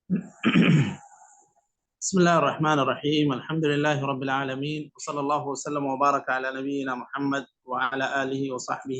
بسم الله الرحمن الرحيم. الحمد لله رب العالمين، وصلى الله وسلم وبارك على نبينا محمد وعلى آله وصحبه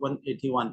181।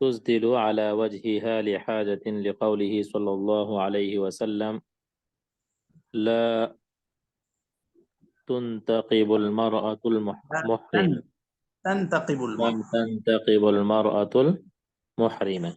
تسدل على وجهها لحاجة لقوله صلى الله عليه وسلم لا تنتقب المرأة المحرمة. تنتقب لا المرء. تنتقب المرأة المحرمة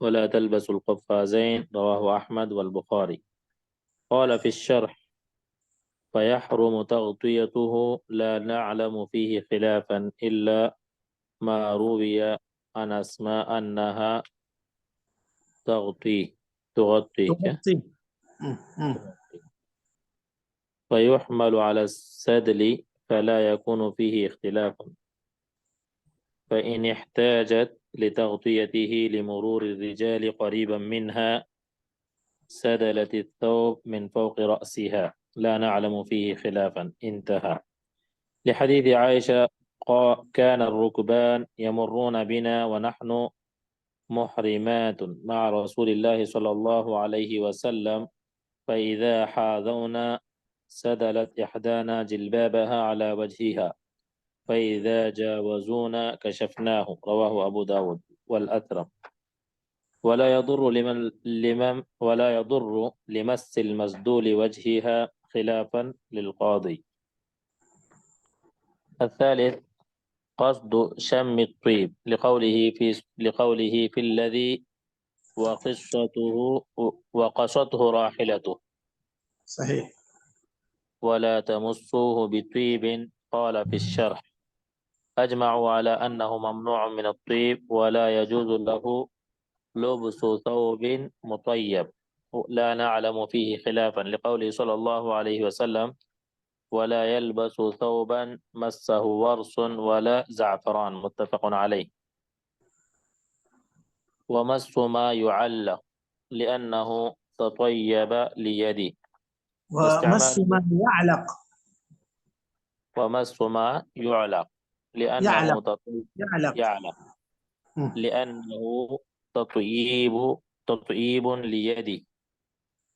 ولا تلبس القفازين. رواه أحمد والبخاري. قال في الشرح فيحرم تغطيته لا نعلم فيه خلافا إلا ما روي عن أسماء أنها تغطي تغطي. مم. فيحمل على السدل فلا يكون فيه اختلاف. فإن احتاجت لتغطيته لمرور الرجال قريبا منها سدلت الثوب من فوق رأسها لا نعلم فيه خلافا. انتهى. لحديث عائشة كان الركبان يمرون بنا ونحن محرمات مع رسول الله صلى الله عليه وسلم فإذا حاذونا سدلت إحدانا جلبابها على وجهها فإذا جاوزونا كشفناه. رواه أبو داود والأثرم. ولا يضر لمس المسدول وجهها خلافا للقاضي. الثالث قصد شم الطيب لقوله في الذي وقصته راحلته صحيح. ولا تمسوه بطيب. قال في الشرح أجمعوا على أنه ممنوع من الطيب ولا يجوز له لبس ثوب مطيب لا نعلم فيه خلافا لقوله صلى الله عليه وسلم ولا يلبس ثوبا مسه ورس ولا زعفران. متفق عليه. ومس ما يعلق لأنه تطيب ليدي. ومس ما يعلق. ومس ما يعلق لأنه يعلق. يعلق. يعلق لأنه تطيب ليدي.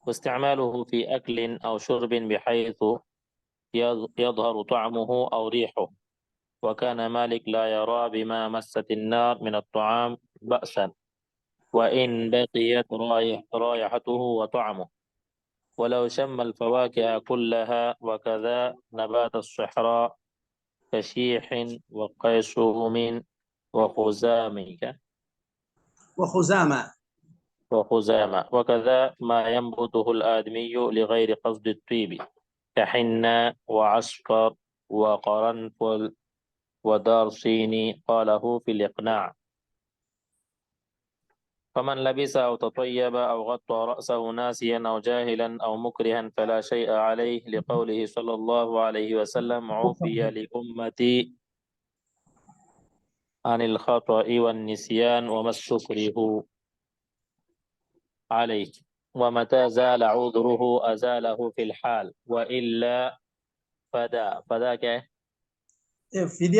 واستعماله في أكل أو شرب بحيث يظهر طعمه أو ريحه. وكان مالك لا يرى بما مست النار من الطعام بأسا وإن بقيت رائحته وطعمه ولو شم الفواكه كلها وكذا نبات الصحراء كشيح وقيشوم وخزامة. وكذا ما ينبته الآدمي لغير قصد الطيب كحنة وعسكر وقرنفل ودارصيني. قاله في الإقناع. فمن لبس أو تطيب أو غطى رأسه ناسيا أو جاهلا أو مكرها فلا شيء عليه لقوله صلى الله عليه وسلم عفي لأمتي عن الخطأ والنسيان وما استكره عليه. ومتى زال عذره أزاله في الحال وإلا فدا فدية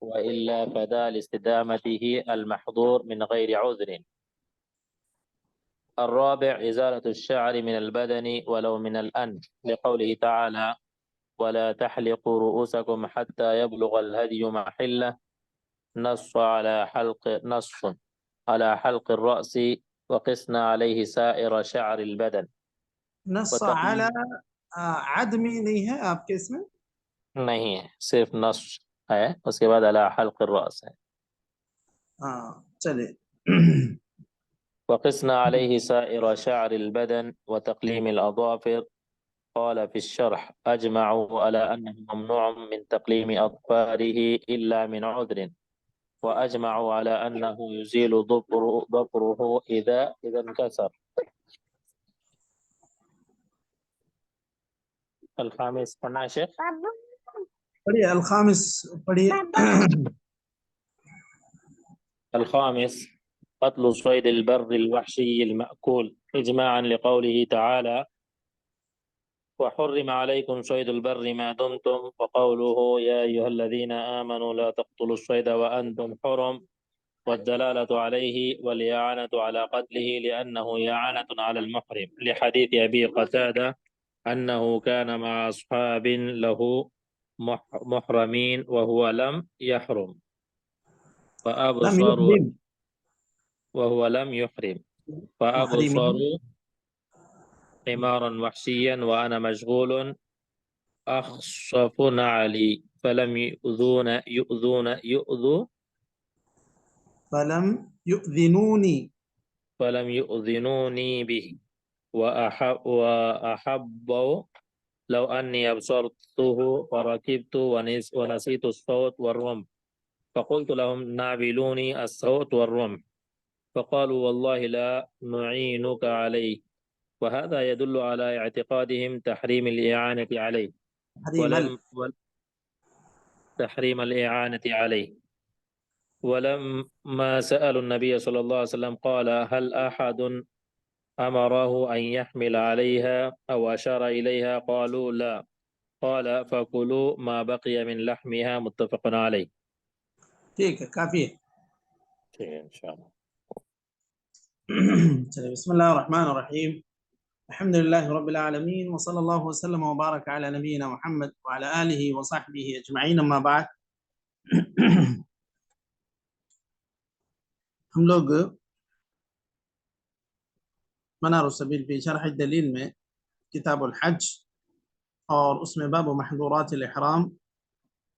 وإلا فدا لاستدامته المحظور من غير عذر. الرابع إزالة الشعر من البدن ولو من الأنف لقوله تعالى ولا تحلقوا رؤوسكم حتى يبلغ الهدي محله نص على حلق الرأس وقسنا عليه سائر شعر البدن نص على عدمی نہیں ہے آپ کے اس میں؟ نہیں ہے، صرف نص ہے، اس کے بعد على حلق الرأس ہے. چلے وقسنا عليه سائر شعر البدن وتقليم الأظافر. قال في الشرح أجمعوا على أنه ممنوع من تقليم أظفاره إلا من عذر، وأجمعوا على أنه يزيل ظفره إذا انكسر. الخامس پڑھنا ہے شیخ؟ پڑھیے الخامس پڑھیے. الخامس قتل صيد البر الوحشي المأكول إجماعا لقوله تعالى وحرم عليكم صيد البر ما دمتم، وقوله يا أيها الذين آمنوا لا تقتلوا الصيد وأنتم حرم، والدلالة عليه والإعانة على قتله لأنه إعانة على المحرم لحديث أبي قتادة أنه كان مع أصحاب له محرمين وهو لم يحرم فأبصروا وهو لم يحرم فأبصروا حمارا وحشيا وأنا مشغول أخصف نعلي فلم يؤذنوني به وأحبوا لو أني أبصرته فركبت ونسيت الصوت والرمح فقلت لهم ناولوني الصوت والرمح فقالوا والله لا نعينك عليه، وهذا يدل على اعتقادهم تحريم الإعانة عليه ولما سألوا النبي صلى الله عليه وسلم قال هل أحد أمره أن يحمل عليها أو أشار إليها؟ قالوا لا. قال فكلوا ما بقي من لحمها متفق عليه. ٹھیک ہے کافی ہے. ٹھیک ہے انشاءاللہ. چلے بسم اللہ الرحمن الرحیم. الحمد لله رب العالمين وصلى الله وسلم وبارك على نبينا محمد وعلى آله وصحبه أجمعين. أما بعد ہم لوگ منار السبیل فی شرح الدلیل میں کتاب الحج اور اس میں باب محظورات الاحرام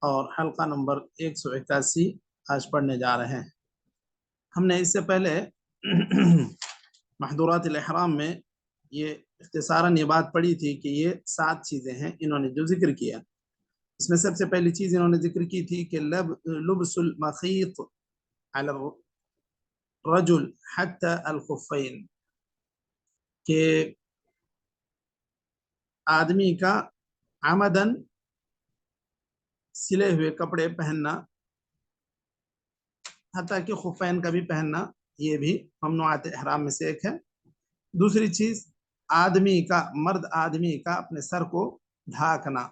اور حلقہ نمبر 181 آج پڑھنے جا رہے ہیں. ہم نے اس سے پہلے محظورات الاحرام میں یہ اختصاراً یہ بات پڑھی تھی کہ یہ 7 چیزیں ہیں انہوں نے جو ذکر کیا. اس میں سب سے پہلی چیز انہوں نے ذکر کی تھی کہ لبس المخیط علی الرجل حتی الخفین، کہ آدمی کا عمدن سلے ہوئے کپڑے پہننا حتیٰ کہ خفین کا بھی پہننا یہ بھی ممنوعات احرام میں سے ایک ہے. دوسری چیز آدمی کا مرد آدمی کا اپنے سر کو ڈھانکنا،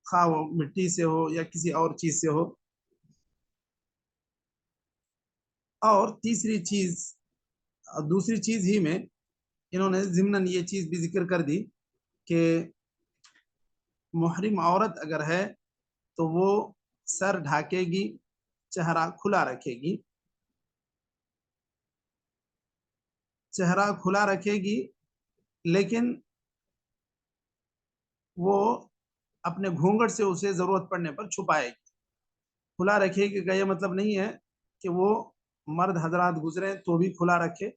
خواہ وہ مٹی سے ہو یا کسی اور چیز سے ہو. اور دوسری چیز ہی میں انہوں نے ضمناً یہ چیز بھی ذکر کر دی کہ محرم عورت اگر ہے تو وہ سر ڈھانکے گی، چہرہ کھلا رکھے گی لیکن وہ اپنے گھونگھٹ سے اسے ضرورت پڑنے پر چھپائے گی. کھلا رکھے گی کا یہ مطلب نہیں ہے کہ وہ مرد حضرات گزرے تو بھی کھلا رکھے،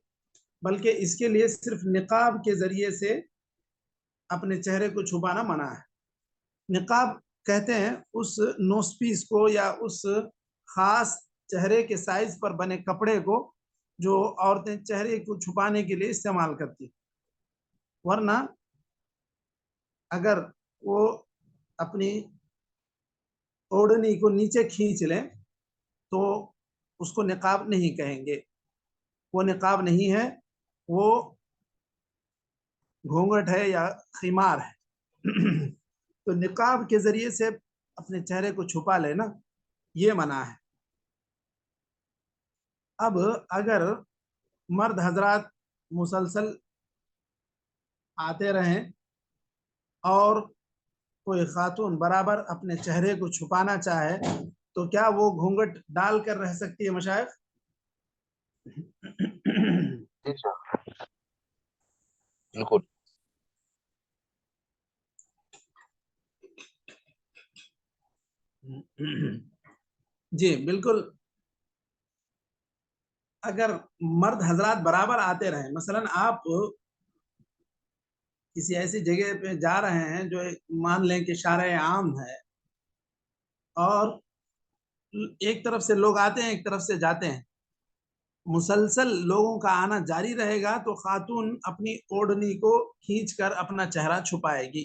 بلکہ اس کے لیے صرف نقاب کے ذریعے سے اپنے چہرے کو چھپانا منع ہے. نقاب کہتے ہیں اس نوس پیس کو یا اس خاص چہرے کے سائز پر بنے کپڑے کو جو عورتیں چہرے کو چھپانے کے لیے استعمال کرتی، ورنہ اگر وہ اپنی اوڑھنی کو نیچے کھینچ لیں تو اس کو نقاب نہیں کہیں گے. وہ نقاب نہیں ہے، وہ گھونگھٹ ہے یا خمار ہے. تو نقاب کے ذریعے سے اپنے چہرے کو چھپا لینا یہ منع ہے. اب اگر مرد حضرات مسلسل آتے رہیں اور کوئی خاتون برابر اپنے چہرے کو چھپانا چاہے تو کیا وہ گھونگھٹ ڈال کر رہ سکتی ہے مشائخ؟ بالکل جی بالکل. اگر مرد حضرات برابر آتے رہیں، مثلا آپ کسی ایسی جگہ پہ جا رہے ہیں جو مان لیں کہ شارع عام ہے اور ایک طرف سے لوگ آتے ہیں ایک طرف سے جاتے ہیں، مسلسل لوگوں کا آنا جاری رہے گا تو خاتون اپنی اوڑھنی کو کھینچ کر اپنا چہرہ چھپائے گی.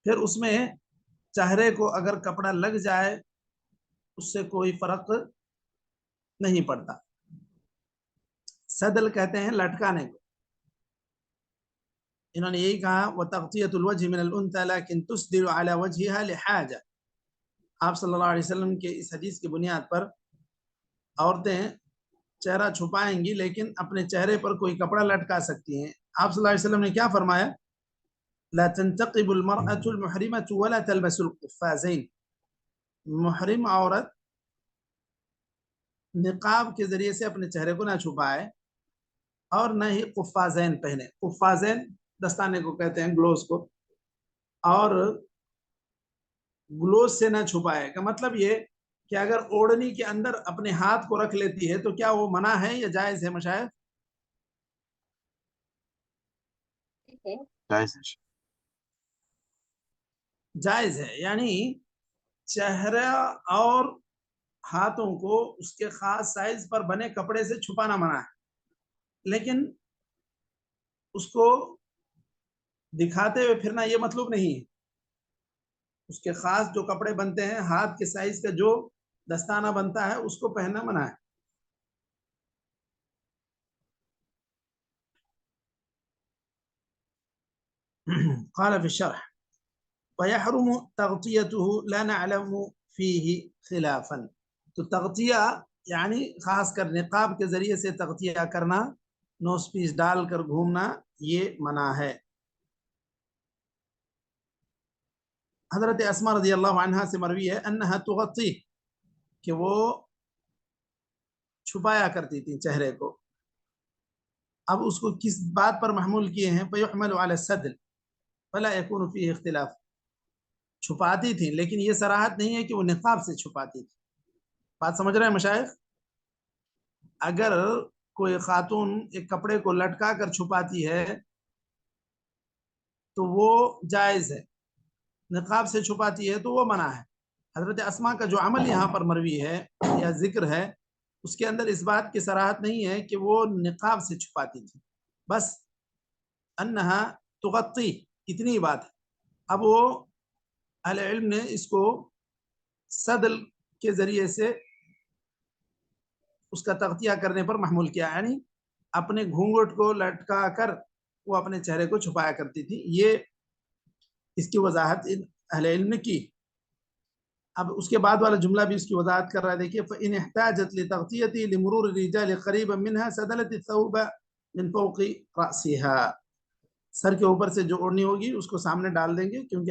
پھر اس میں چہرے کو اگر کپڑا لگ جائے اس سے کوئی فرق نہیں پڑتا. سدل کہتے ہیں لٹکانے کو. انہوں نے یہی کہا وَتَغْطِيَةُ الْوَجْهِ مِنَ الْأُنْثَى لَكِنْ تُسْدِلُ عَلَى وَجْهِهَا لِحَاجَةٍ. آپ صلی اللہ علیہ وسلم کے اس حدیث کی بنیاد پر عورتیں چہرہ چھپائیں گی لیکن اپنے چہرے پر کوئی کپڑا لٹکا سکتی ہیں. آپ صلی اللہ علیہ وسلم نے کیا فرمایا؟ لا تنتقب المرأة المحرمة ولا تلبس القفازين. محرم عورت نقاب کے ذریعے سے اپنے چہرے کو نہ چھپائے اور نہ ہی قفازین پہنے. قفازین دستانے کو کہتے ہیں، گلوز کو، اور گلوز سے نہ چھپائے کا مطلب یہ کہ اگر اوڑھنی کے اندر اپنے ہاتھ کو رکھ لیتی ہے تو کیا وہ منع ہے یا جائز ہے مشاہد؟ جائز ہے. یعنی چہرہ اور ہاتھوں کو اس کے خاص سائز پر بنے کپڑے سے چھپانا منع ہے، لیکن اس کو دکھاتے ہوئے پھرنا یہ مطلوب نہیں ہے. اس کے خاص جو کپڑے بنتے ہیں، ہاتھ کے سائز کا جو دستانہ بنتا ہے اس کو پہننا منع ہے. قال في الشرح ويحرم تغطيته لا نعلم فيه خلافا. تو تغطیہ یعنی خاص کر نقاب کے ذریعے سے تغطیہ کرنا، نوز پیس ڈال کر گھومنا، یہ منع ہے. حضرت اسماء رضی اللہ عنہا سے مروی ہے انہا تغطی، کہ وہ چھپایا کرتی تھی چہرے کو. اب اس کو کس بات پر محمول کیے ہیں؟ فیحمل علی السدل فلا یکون فیہ اختلاف. چھپاتی تھی لیکن یہ صراحت نہیں ہے کہ وہ نقاب سے چھپاتی تھی. بات سمجھ رہے ہیں مشائخ؟ اگر کوئی خاتون ایک کپڑے کو لٹکا کر چھپاتی ہے تو وہ جائز ہے، نقاب سے چھپاتی ہے تو وہ منع ہے. حضرت اسماء کا جو عمل یہاں پر مروی ہے یا ذکر ہے اس کے اندر اس بات کی صراحت نہیں ہے کہ وہ نقاب سے چھپاتی تھی، بس انہا تغطی، اتنی بات ہے. اب وہ اہل علم نے اس کو صدل کے ذریعے سے اس کا تغطیہ کرنے پر محمول کیا، یعنی اپنے گھونگھٹ کو لٹکا کر وہ اپنے چہرے کو چھپایا کرتی تھی. یہ اس کی وضاحت اہل علم نے کی. اب اس کے بعد والا جملہ بھی اس کی وضاحت کر رہا ہے. دیکھیے فَإِنِ احْتَاجَتْ لِتَغْطِيَتِهِ لِمُرُورِ الرِّجَالِ قَرِيبًا مِنْهَا سَدَلَتِ الثَّوْبَ مِنْ فَوْقِ رَأْسِهَا. سر کے اوپر سے جو اوڑھنی ہوگی اس کو سامنے ڈال دیں گے، کیونکہ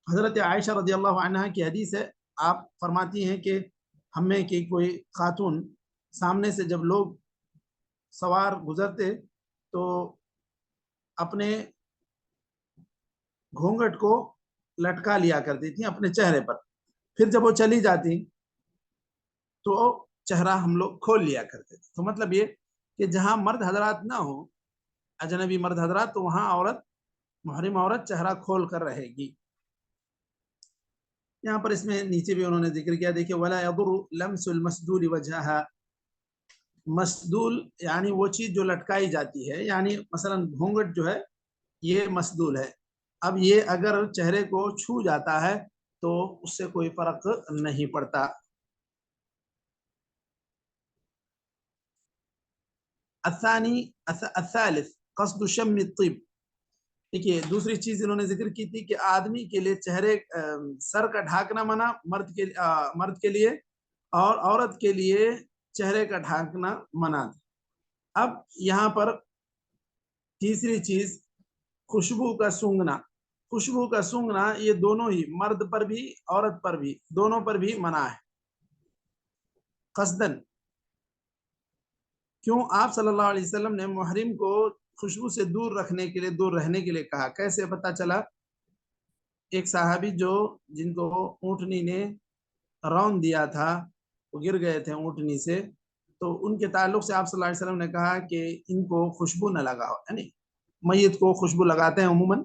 حضرت عائشہ رضی اللہ عنہا کی حدیث ہے. آپ فرماتی ہیں کہ ہمیں کہ کوئی خاتون سامنے سے جب لوگ سوار گزرتے تو اپنے گھونگھٹ کو لٹکا لیا کرتی تھی اپنے چہرے پر، پھر جب وہ چلی جاتی تو چہرہ ہم لوگ کھول لیا کرتے تھے. تو مطلب یہ کہ جہاں مرد حضرات نہ ہو، اجنبی مرد حضرات، تو وہاں عورت، محرم عورت چہرہ کھول کر رہے گی. یہاں پر اس میں نیچے بھی انہوں نے ذکر کیا. دیکھیں ولا يضر لمس المسدول وجهها. مسدول یعنی وہ چیز جو لٹکائی جاتی ہے، یعنی مثلا گھونگھٹ جو ہے یہ مسدول ہے. اب یہ اگر چہرے کو چھو جاتا ہے تو اس سے کوئی فرق نہیں پڑتا. الثالث قصد شم الطيب. دیکھیے دوسری چیز انہوں نے ذکر کی تھی کہ آدمی کے لیے چہرے سر کا ڈھانکنا منع، مرد کے لیے اور عورت کے لیے چہرے کا ڈھانکنا منع تھا۔ اب یہاں پر تیسری چیز خوشبو کا سونگھنا۔ خوشبو کا سونگھنا یہ دونوں ہی، مرد پر بھی عورت پر بھی، دونوں پر بھی منع ہے قصدن۔ کیوں؟ آپ صلی اللہ علیہ وسلم نے محرم کو خوشبو سے دور رکھنے کے لیے، دور رہنے کے لیے کہا۔ کیسے پتہ چلا؟ ایک صحابی جن کو اونٹنی نے رون دیا تھا، وہ گر گئے تھے اونٹنی سے، تو ان کے تعلق سے آپ صلی اللہ علیہ وسلم نے کہا کہ ان کو خوشبو نہ لگاؤ۔ یعنی میت کو خوشبو لگاتے ہیں عموماً،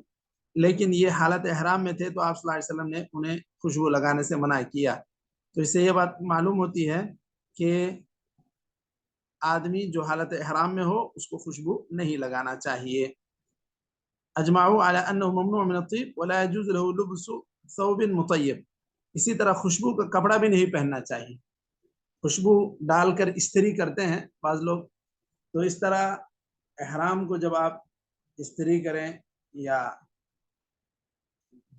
لیکن یہ حالت احرام میں تھے تو آپ صلی اللہ علیہ وسلم نے انہیں خوشبو لگانے سے منع کیا۔ تو اس سے یہ بات معلوم ہوتی ہے کہ آدمی جو حالت احرام میں ہو اس کو خوشبو نہیں لگانا چاہیے۔ اجمعوا على انه ممنوع من الطيب ولا يجوز له لبس ثوب مطيب۔ اسی طرح خوشبو کا کپڑا بھی نہیں پہننا چاہیے۔ خوشبو ڈال کر استری کرتے ہیں بعض لوگ، تو اس طرح احرام کو جب آپ استری کریں یا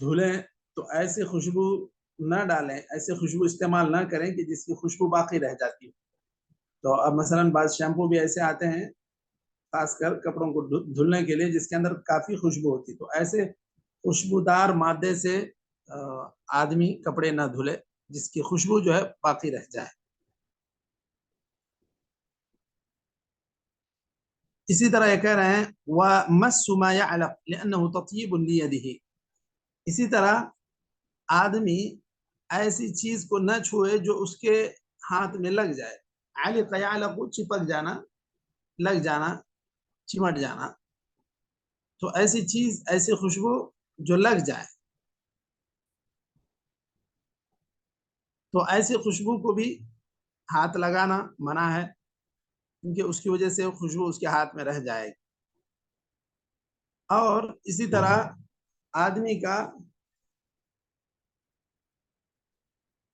دھلیں تو ایسے خوشبو نہ ڈالیں، ایسے خوشبو استعمال نہ کریں کہ جس کی خوشبو باقی رہ جاتی ہے۔ تو اب مثلا بعض شیمپو بھی ایسے آتے ہیں خاص کر کپڑوں کو دھلنے کے لیے جس کے اندر کافی خوشبو ہوتی، تو ایسے خوشبودار مادے سے آدمی کپڑے نہ دھلے جس کی خوشبو جو ہے باقی رہ جائے۔ اسی طرح یہ کہہ رہے ہیں وَمَسُّ مَا يَعْلَقْ لِأَنَّهُ تَطْيِيبٌ لِيَدِهِ۔ اسی طرح آدمی ایسی چیز کو نہ چھوئے جو اس کے ہاتھ میں لگ جائے۔ علق یعلق، چپک جانا، لگ جانا، چمٹ جانا، تو ایسی چیز، ایسی خوشبو جو لگ جائے، تو ایسی خوشبو کو بھی ہاتھ لگانا منع ہے، کیونکہ اس کی وجہ سے خوشبو اس کے ہاتھ میں رہ جائے گی۔ اور اسی طرح آدمی کا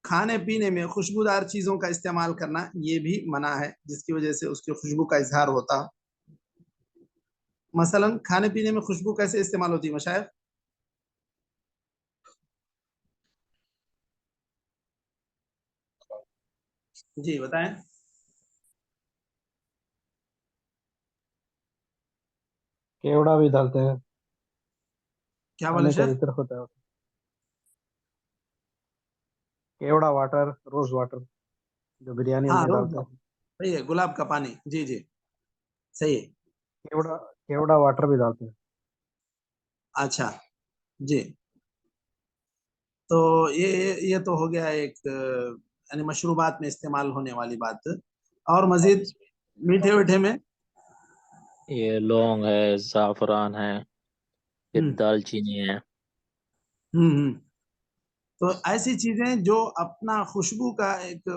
کھانے پینے میں خوشبودار چیزوں کا استعمال کرنا یہ بھی منع ہے، جس کی وجہ سے اس کی خوشبو کا اظہار ہوتا۔ مثلا کھانے پینے میں خوشبو کیسے استعمال ہوتی ہے مشائخ؟ جی بتائیں۔ کیوڑا بھی ڈالتے ہیں، کیا بولے کھانے کا شیخ؟ ذکر ہوتا ہے۔ کیوڑا واٹر، روز واٹر جو بریانی ہاں میں روز ڈالتے ہیں، صحیح ہے، گلاب کا پانی، جی جی صحیح ہے۔ کیوڑا واٹر بھی ڈالتے ہیں۔ اچھا جی، تو یہ تو ہو گیا ایک یعنی مشروبات میں استعمال ہونے والی بات۔ اور مزید میٹھے ویٹھے میں یہ لونگ ہے، زعفران ہے، پھر دال چینی ہے۔ تو ایسی چیزیں جو اپنا خوشبو کا ایک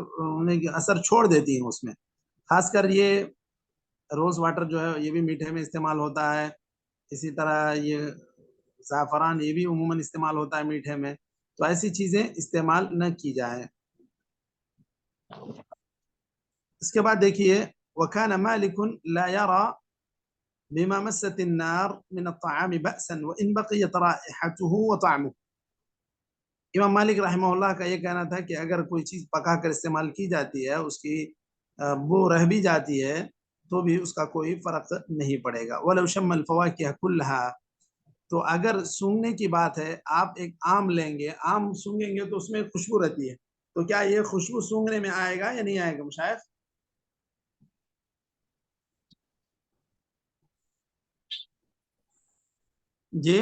اثر چھوڑ دیتی ہیں اس میں، خاص کر یہ روز واٹر جو ہے یہ بھی میٹھے میں استعمال ہوتا ہے، اسی طرح یہ زعفران یہ بھی عموماً استعمال ہوتا ہے میٹھے میں، تو ایسی چیزیں استعمال نہ کی جائیں۔ اس کے بعد دیکھیے وَكَانَ مَالِكٌ لَا يَرَى بِمَا مَسَّتِ النَّارِ مِنَ الطَّعَامِ بَأْسًا وَإِنْ بَقِيَتْ رَائِحَتُهُ وَطَعْمُهُ۔ امام مالک رحمہ اللہ کا یہ کہنا تھا کہ اگر کوئی چیز پکا کر استعمال کی جاتی ہے، اس کی بو رہ بھی جاتی ہے، تو بھی اس کا کوئی فرق نہیں پڑے گا۔ وَلَوْ شَمَّ الْفَوَاكِهَ كُلَّهَا، تو اگر سونگنے کی بات ہے، آپ ایک آم لیں گے، آم سونگیں گے تو اس میں خوشبو رہتی ہے، تو کیا یہ خوشبو سونگنے میں آئے گا یا نہیں آئے گا مشائخ؟ جی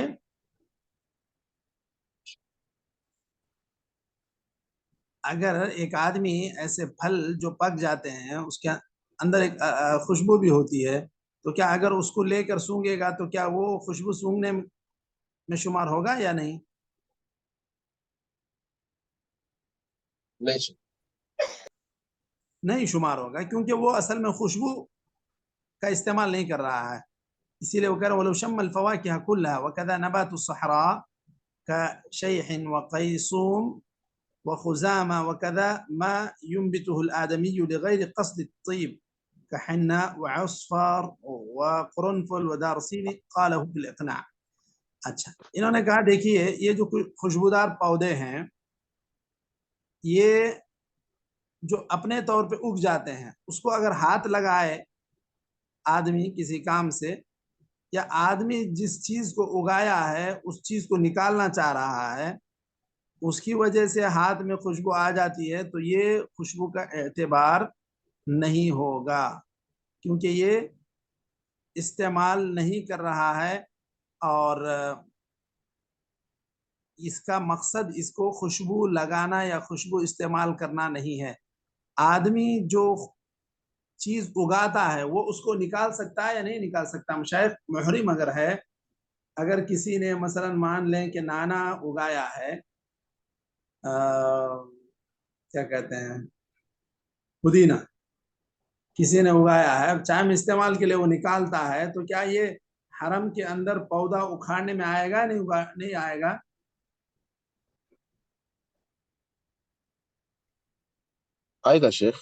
اگر ایک آدمی ایسے پھل جو پک جاتے ہیں اس کے اندر ایک خوشبو بھی ہوتی ہے، تو کیا اگر اس کو لے کر سونگے گا تو کیا وہ خوشبو سونگنے میں شمار ہوگا یا نہیں؟ نہیں شمار ہوگا، کیونکہ وہ اصل میں خوشبو کا استعمال نہیں کر رہا ہے، اسی لیے وہ کہہ رہا وَلَوْ شَمَّ الْفَوَاكِهَ كُلَّهَا وَكَذَا نَبَاتُ الصَّحْرَاءِ كَشَيْحٍ وَقَيْصُومٍ وخزامة وكذا ما ينبته الآدمي لغير قصد الطيب كحناء وعصفر وقرنفل ودارسيني قاله بالإقناع۔ اچھا انہوں نے کہا دیکھیے یہ جو خوشبودار پودے ہیں، یہ جو اپنے طور پہ اگ جاتے ہیں، اس کو اگر ہاتھ لگائے آدمی کسی کام سے، یا آدمی جس چیز کو اگایا ہے اس چیز کو نکالنا چاہ رہا ہے، اس کی وجہ سے ہاتھ میں خوشبو آ جاتی ہے، تو یہ خوشبو کا اعتبار نہیں ہوگا، کیونکہ یہ استعمال نہیں کر رہا ہے اور اس کا مقصد اس کو خوشبو لگانا یا خوشبو استعمال کرنا نہیں ہے۔ آدمی جو چیز اگاتا ہے وہ اس کو نکال سکتا ہے یا نہیں نکال سکتا؟ مشائخ محرم اگر ہے، اگر کسی نے مثلا مان لیں کہ نانا اگایا ہے، کیا کہتے ہیں، پودینہ کسی نے اگایا ہے، اب چائے میں استعمال کے لیے وہ نکالتا ہے، تو کیا یہ حرم کے اندر پودا اکھاڑنے میں آئے گا؟ نہیں آئے گا؟ آئے گا شیخ۔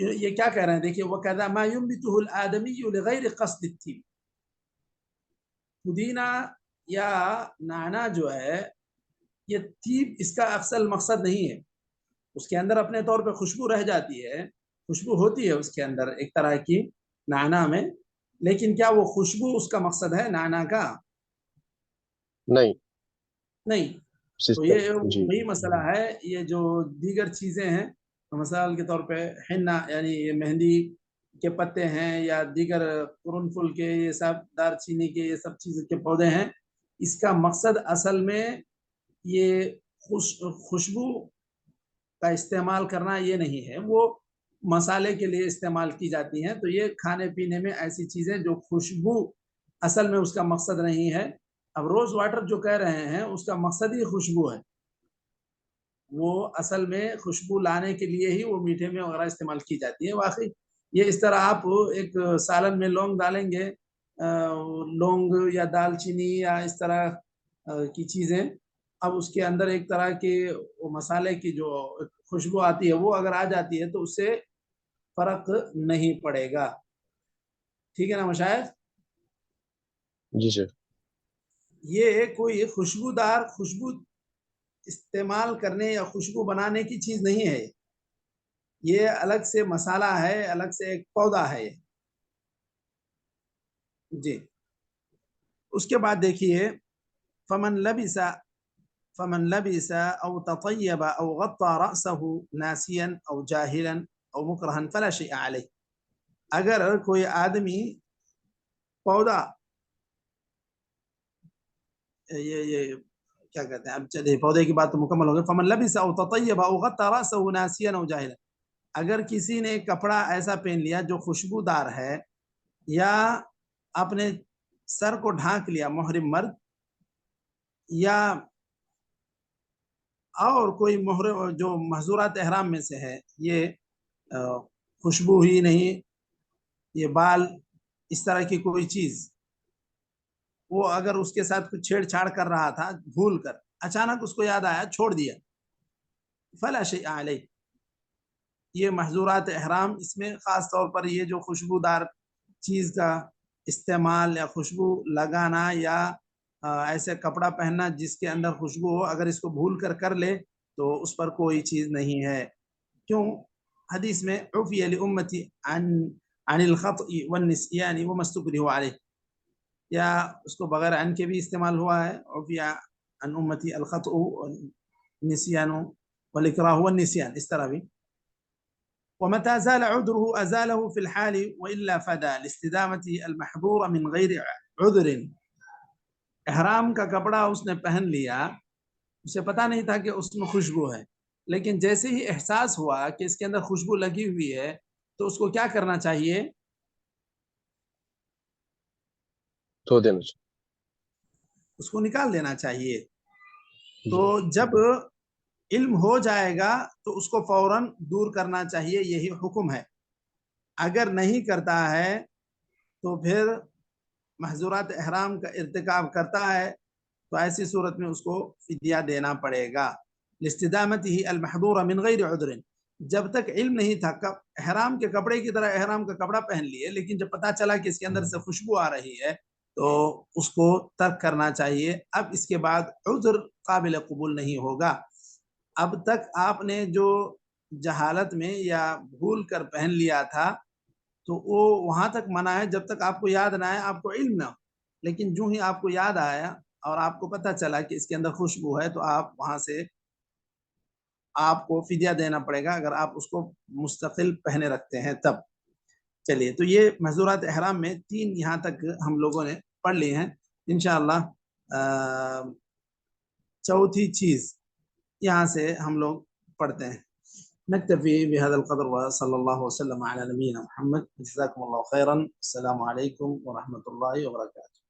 یہ کیا کہہ رہے ہیں؟ دیکھیے، وَكَذَا مَا يُنْبِتُهُ الْآدَمِيُّ لِغَيْرِ قَصْدِ الطِّيبِ، پودینہ یا نانا جو ہے یہ طیب اس کا اصل مقصد نہیں ہے، اس کے اندر اپنے طور پہ خوشبو رہ جاتی ہے، خوشبو ہوتی ہے اس کے اندر ایک طرح کی نانا میں، لیکن کیا وہ خوشبو اس کا مقصد ہے نانا کا؟ نہیں۔ تو یہ جی وہی مسئلہ ہے، یہ جو دیگر چیزیں ہیں، مثال کے طور پہ حنا یعنی یہ مہندی کے پتے ہیں، یا دیگر قرنفل کے، یہ سب دار چینی کے، یہ سب چیز کے پودے ہیں، اس کا مقصد اصل میں یہ خوشبو کا استعمال کرنا یہ نہیں ہے، وہ مسالے کے لیے استعمال کی جاتی ہیں۔ تو یہ کھانے پینے میں ایسی چیزیں جو خوشبو اصل میں اس کا مقصد نہیں ہے۔ اب روز واٹر جو کہہ رہے ہیں اس کا مقصد ہی خوشبو ہے، وہ اصل میں خوشبو لانے کے لیے ہی وہ میٹھے میں وغیرہ استعمال کی جاتی ہے۔ واقعی یہ اس طرح آپ ایک سالن میں لونگ ڈالیں گے، لونگ یا دال چینی یا اس طرح کی چیزیں، اب اس کے اندر ایک طرح کے مسالے کی جو خوشبو آتی ہے وہ اگر آ جاتی ہے تو اس سے فرق نہیں پڑے گا۔ ٹھیک ہے نا مشائخ؟ جی سر۔ یہ کوئی خوشبودار خوشبو استعمال کرنے یا خوشبو بنانے کی چیز نہیں ہے، یہ الگ سے مسالہ ہے، الگ سے ایک پودا ہے۔ جی، اس کے بعد دیکھیے، فمن لبس او تطیب او غطى رأسه ناسیا او جاہلا او مکرہا فلا شیء علیہ، اگر کوئی آدمی پودا یہ کیا کہتے ہیں، اب چلیے پودے کی بات تو مکمل ہو گئی۔ فمن لبس او تطیب او غطى رأسه ناسیا او جاہلا، اگر کسی نے کپڑا ایسا پہن لیا جو خوشبودار ہے، یا اپنے سر کو ڈھانک لیا محرم مرد، یا اور کوئی محرم جو محظورات احرام میں سے ہے، یہ خوشبو ہی نہیں، یہ بال اس طرح کی کوئی چیز، وہ اگر اس کے ساتھ کچھ چھیڑ چھاڑ کر رہا تھا بھول کر، اچانک اس کو یاد آیا چھوڑ دیا، فلا شیء علیہ، یہ محظورات احرام، اس میں خاص طور پر یہ جو خوشبودار چیز کا استعمال یا خوشبو لگانا یا ایسے کپڑا پہننا جس کے اندر خوشبو ہو، اگر اس کو بھول کر لے تو اس پر کوئی چیز نہیں ہے۔ کیوں؟ حدیث میں عفی لامتی عن الخطأ والنسیان وما استکرہوا علیہ، یا اس کو بغیر عن کے بھی استعمال ہوا ہے، عفی عن امتی الخطأ والنسیان والاکراہ والنسیان، اس طرح بھی۔ ومتى زال عذره أزاله في الحال وإلا فدا لاستدامة المحظور من غير عذر، احرام کا کپڑا اس نے پہن لیا، اسے پتا نہیں تھا کہ اس میں خوشبو ہے، لیکن جیسے ہی احساس ہوا کہ اس کے اندر خوشبو لگی ہوئی ہے تو اس کو کیا کرنا چاہیے؟ دھو دینا چاہیے، اس کو نکال دینا چاہیے۔ تو جب علم ہو جائے گا تو اس کو فوراً دور کرنا چاہیے، یہی حکم ہے۔ اگر نہیں کرتا ہے تو پھر محظورات احرام کا ارتکاب کرتا ہے، تو ایسی صورت میں اس کو فدیہ دینا پڑے گا، لاستدامتہ المحظور من غیر عذر، جب تک علم نہیں تھا، احرام کے کپڑے کی طرح احرام کا کپڑا پہن لیے، لیکن جب پتا چلا کہ اس کے اندر سے خوشبو آ رہی ہے تو اس کو ترک کرنا چاہیے. اب اس کے بعد عذر قابل قبول نہیں ہوگا. اب تک آپ نے جو جہالت میں یا بھول کر پہن لیا تھا تو وہ وہاں تک منع ہے جب تک آپ کو یاد نہ آئے، آپ کو علم نہ ہو. لیکن جو ہی آپ کو یاد آیا اور آپ کو پتہ چلا کہ اس کے اندر خوشبو ہے تو آپ وہاں سے آپ کو فدیہ دینا پڑے گا اگر آپ اس کو مستقل پہنے رکھتے ہیں تب. چلیے، تو یہ محظورات احرام میں 3 یہاں تک ہم لوگوں نے پڑھ لی ہیں. انشاءاللہ چوتھی چیز یہاں سے ہم لوگ پڑھتے ہیں. نکتفی بهذا القدر وصلی اللہ وسلم علی نبینا محمد. جزاکم اللہ خیرا. السلام علیکم ورحمۃ اللہ وبرکاتہ.